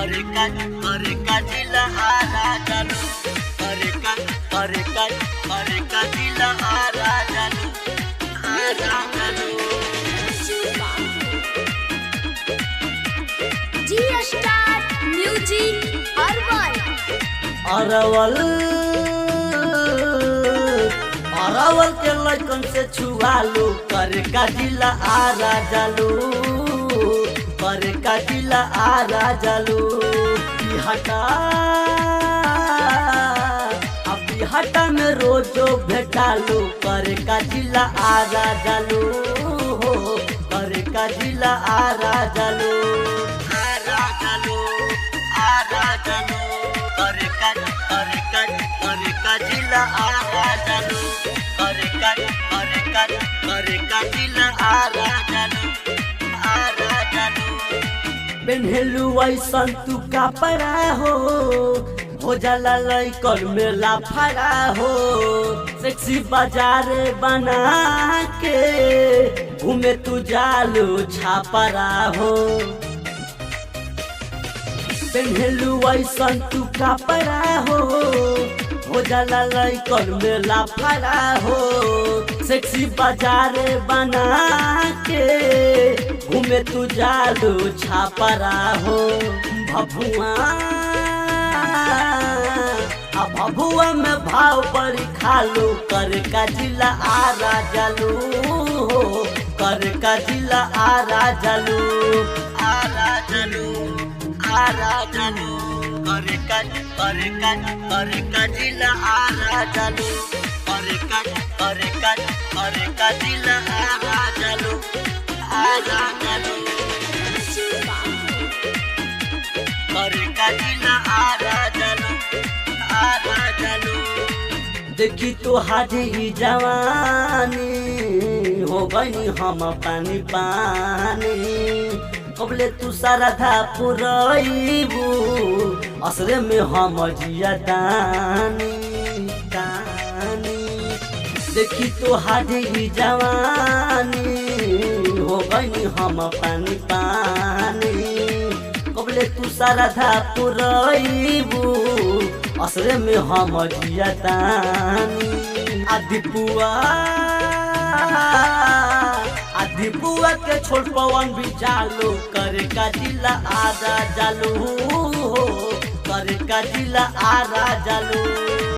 का जिला आरा जालू का जिला आरा जालू जी स्टार म्यूजिक अरवल के लड़कन से छुआलू का जिला आरा जालू का जिला आरा जालू हटा में रोजो भेटालू का जिला आरा जालू का जिला आरा जालू का जिला आरा जालू का जिला आरा जालू पेन्हेलू ऐसन तू कपड़ा हो जाला लइकन मेला फड़ा हो सेक्सी बाजार बना के घूमे तू जालू छापरा हो पेन्हेलू ऐसन तू कपड़ा हो जाला लइकन मेला फड़ा हो सेक्सी बाजार बना के घूमे तू जालू छापरा हो भभुआ में भाव बड़ी खालू का जिला आरा जालू का जिला आरा जालू का जिला आरा जालू का जिला आरा जालू का जिला आरा जालू देखी तो हाजी जवानी हो गई हम पानी कबले तू सारा धा पुरईबू असरे में हम जिया दानी देखी तो हाजी जवानी हो गई हम पानी कबले तू सारा धा पुरईबू असरे में हम जिया दानी आदि बुआ के छोड़ पवन भी जालू का जिला आरा जालू का जिला आरा जालू।